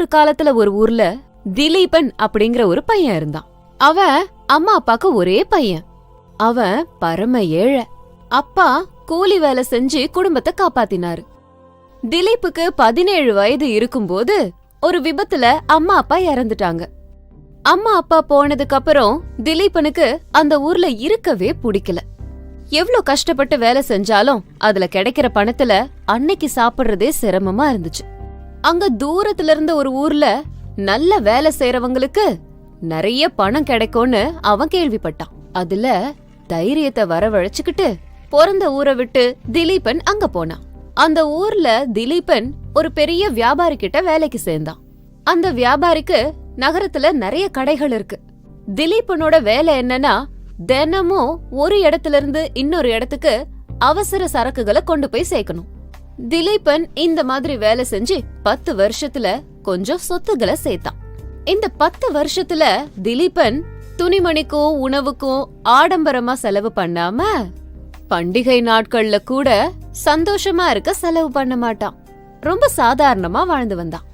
ஒரு காலத்துல ஒரு ஊர்ல திலீபன் அப்படிங்கிற ஒரு பையன் இருந்தான். அவன் அம்மா அப்பாக்கு ஒரே பையன். அவன் பரம ஏழை. அப்பா கூலி வேலை செஞ்சு குடும்பத்தை காப்பாத்தினாரு. திலீப்புக்கு 17 வயது இருக்கும்போது ஒரு விபத்துல அம்மா அப்பா இறந்துட்டாங்க. அம்மா அப்பா போனதுக்கு அப்புறம் திலீபனுக்கு அந்த ஊர்ல இருக்கவே பிடிக்கல. எவ்ளோ கஷ்டப்பட்டு வேலை செஞ்சாலும் அதுல கிடைக்கிற பணத்துல அன்னைக்கு சாப்பிடுறதே சிரமமா இருந்துச்சு. அங்க தூரத்துல இருந்த ஒரு ஊர்ல நல்ல வேலை செய்யறவங்களுக்கு நிறைய பணம் கிடைக்கும்னு அவன் கேள்விப்பட்டான். அதுல தைரியத்தை வரவழைச்சுக்கிட்டு பிறந்த ஊரை விட்டு திலீபன் அங்க போனான். அந்த ஊர்ல திலீபன் ஒரு பெரிய வியாபாரி கிட்ட வேலைக்கு சேர்ந்தான். அந்த வியாபாரிக்கு நகரத்துல நிறைய கடைகள் இருக்கு. திலீபனோட வேலை என்னன்னா, தினமும் ஒரு இடத்துல இருந்து இன்னொரு இடத்துக்கு அவசர சரக்குகளை கொண்டு போய் சேர்க்கணும். திலீபன் இந்த மாதிரி வேலை செஞ்சு 10 வருஷத்துல கொஞ்சம் சொத்துக்களை சேர்த்தான். இந்த 10 வருஷத்துல திலீபன் துணிமணிக்கும் உணவுக்கும் ஆடம்பரமா செலவு பண்ணாம பண்டிகை நாட்கள்ல கூட சந்தோஷமா இருக்க செலவு பண்ண மாட்டான். ரொம்ப சாதாரணமா வாழ்ந்து வந்தான்.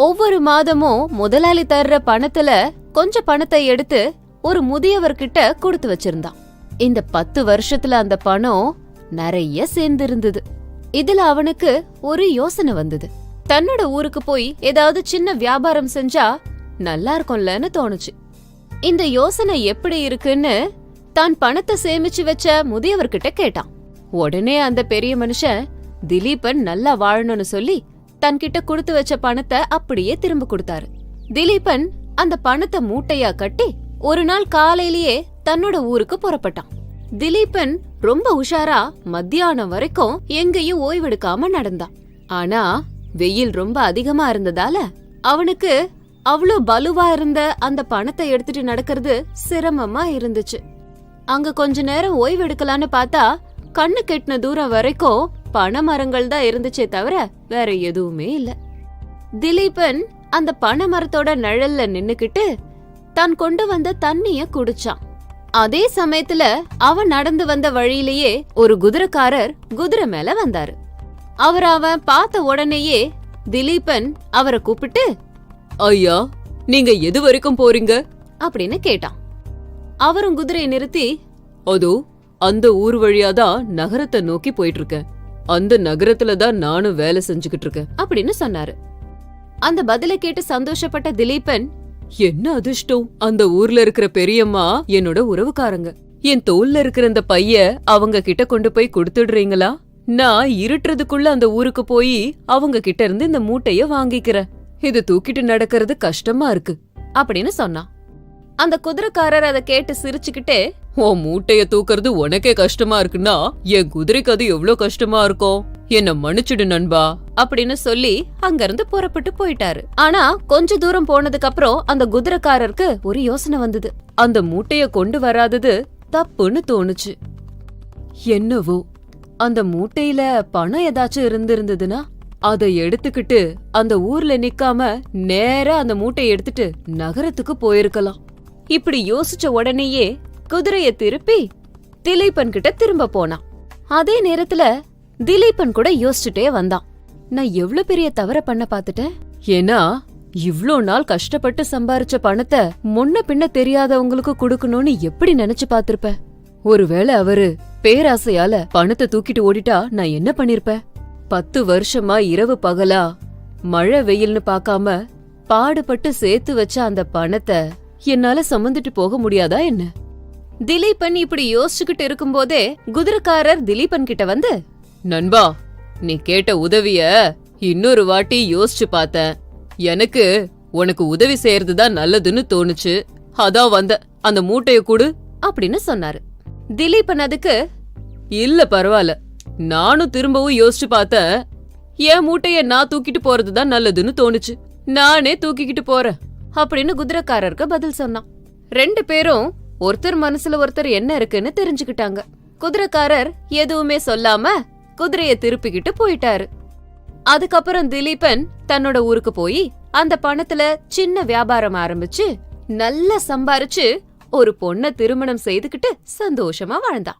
ஒவ்வொரு மாதமும் முதலாளி தர்ற பணத்துல கொஞ்சம் பணத்தை எடுத்து ஒரு முதியவர்கிட்ட கொடுத்து வச்சிருந்தான். இந்த 10 வருஷத்துல அந்த பணம் நிறைய சேர்ந்து இருந்தது. இதுல அவனுக்கு ஒரு யோசனை வந்தது. தன்னோட ஊருக்கு போய் ஏதாவது சின்ன வியாபாரம் செஞ்சா நல்லா இருக்கும்லன்னு தோணுச்சு. இந்த யோசனை எப்படி இருக்குன்னு தான் பணத்தை சேமிச்சு வச்ச முதியவர்கிட்ட கேட்டான். உடனே அந்த பெரிய மனுஷன் திலீபன் நல்லா வாழணும்னு சொல்லி தன்கிட்ட கொடுத்து வச்ச பணத்தை அப்படியே திரும்ப கொடுத்தாரு. திலீபன் அந்த பணத்தை மூட்டையா கட்டி ஒரு நாள் காலையிலேயே தன்னோட ஊருக்கு புறப்பட்டான். திலீபன் ரொம்ப உஷாரா மத்தியானம் வரைக்கும் எங்கேயும் ஓய்வெடுக்காம நடந்தான். ஆனா வெயில் ரொம்ப அதிகமா இருந்ததால அவனுக்கு அவ்வளோ பலுவா இருந்த அந்த பணத்தை எடுத்துட்டு நடக்கிறது சிரமமா இருந்துச்சு. அங்க கொஞ்ச நேரம் ஓய்வெடுக்கலான்னு பார்த்தா கண்ணு கெட்டின தூரம் வரைக்கும் பனைமரங்கள் தான் இருந்துச்சே தவிர வேற எதுவுமே இல்ல. திலீபன் அந்த பனைமரத்தோட நிழல்ல நின்னுக்கிட்டு தான் கொண்டு வந்த தண்ணிய குடிச்சான். அதே சமயத்துல அவன் நடந்து வந்த வழியிலேயே ஒரு குதிரைக்காரர் குதிரை மேல வந்தாரு. அவன் பார்த்த உடனேயே திலீபன் அவரை கூப்பிட்டு, ஐயா, நீங்க எது வரைக்கும் போறீங்க அப்படின்னு கேட்டான். அவரும் குதிரையை நிறுத்தி, அதோ அந்த ஊர் வழியாதான் நகரத்தை நோக்கி போயிட்டு இருக்கேன். அந்த நகரத்துலதான் நானும் வேலை செஞ்சுக்கிட்டு இருக்கேன் அப்படின்னு சொன்னாரு. அந்த பதிலை கேட்டு சந்தோஷப்பட்ட திலீபன், என்ன அதிர்ஷ்டம், அந்த ஊர்ல இருக்கிற பெரியம்மா என்னோட உறவுக்காரங்க. என் தோல்ல இருக்கிற இந்த பைய அவங்க கிட்ட கொண்டு போய் கொடுத்துடுறீங்களா? நான் இருட்டுறதுக்குள்ள அந்த ஊருக்கு போய் அவங்க கிட்ட இருந்து இந்த மூட்டைய வாங்கிக்கிறேன். இது தூக்கிட்டு நடக்கிறது கஷ்டமா இருக்கு அப்படின்னு சொன்னான். அந்த குதிரைக்காரர் அதை கேட்டு சிரிச்சுக்கிட்டே, உன் மூட்டைய தூக்குறது உனக்கே கஷ்டமா இருக்குன்னா என் குதிரைக்கு அது எவ்வளவு கஷ்டமா இருக்கும், என்ன மன்னிச்சிடு நண்பா அப்படின்னு சொல்லி அங்கிருந்து புறப்பட்டு போயிட்டாரு. ஆனா கொஞ்ச தூரம் போனதுக்கு அப்புறம் அந்த குதிரைக்காரருக்கு ஒரு யோசனை வந்தது. அந்த மூட்டைய கொண்டு வராதது தப்புன்னு தோணுச்சு. என்னவோ அந்த மூட்டையில பணம் ஏதாச்சும் இருந்திருந்ததுன்னா அதை எடுத்துக்கிட்டு அந்த ஊர்ல நிக்காம நேரா அந்த மூட்டையை எடுத்துட்டு நகரத்துக்கு போயிருக்கலாம். இப்படி யோசிச்ச உடனேயே குதிரைய திருப்பி திலீபன் கிட்ட திரும்ப போனான். அதே நேரத்துல திலீபன் கூட யோசிச்சுட்டே வந்தான், நான் எவ்வளவு பெரிய தவற பண்ண பாத்துட்டேன். ஏன்னா இவ்ளோ நாள் கஷ்டப்பட்டு சம்பாரிச்ச பணத்தை முன்ன பின்ன தெரியாதவங்களுக்கு கொடுக்கணும்னு எப்படி நினைச்சு பாத்திருப்பேன். ஒருவேளை அவரு பேராசையால பணத்தை தூக்கிட்டு ஓடிட்டா நான் என்ன பண்ணிருப்பேன்? 10 வருஷமா இரவு பகலா மழை வெயில்னு பாக்காம பாடுபட்டு சேர்த்து வச்ச அந்த பணத்தை என்னால சுமந்துட்டு போக முடியாதா என்ன? திலீபன் இப்படி யோசிச்சுக்கிட்டு இருக்கும்போதே குதிரைக்காரர் திலீபன் கிட்ட வந்து, நண்பா, நீ கேட்ட உதவிய இன்னொரு வாட்டி யோசிச்சு பார்த்தேன். எனக்கு உனக்கு உதவி செய்யறதுதான் நல்லதுன்னு தோணுச்சு. அதான் வந்த, அந்த மூட்டைய கொடு அப்படின்னு சொன்னாரு. திலீபன் அதுக்கு, இல்ல பரவாயில்ல, நானும் திரும்பவும் யோசிச்சு பார்த்தேன். என் மூட்டைய நான் தூக்கிட்டு போறதுதான் நல்லதுன்னு தோணுச்சு. நானே தூக்கிக்கிட்டு போறேன் அப்படின்னு குதிரைக்காரருக்கு பதில் சொன்னான். 2 பேரும் ஒருத்தர் மனசுல ஒருத்தர் என்ன இருக்குன்னு தெரிஞ்சுக்கிட்டாங்க. குதிரைக்காரர் எதுவுமே சொல்லாம குதிரைய திருப்பிக்கிட்டு போயிட்டாரு. அதுக்கப்புறம் திலீபன் தன்னோட ஊருக்கு போய் அந்த பணத்துல சின்ன வியாபாரம் ஆரம்பிச்சு நல்லா சம்பாரிச்சு ஒரு பொண்ண திருமணம் செய்துகிட்டு சந்தோஷமா வாழ்ந்தான்.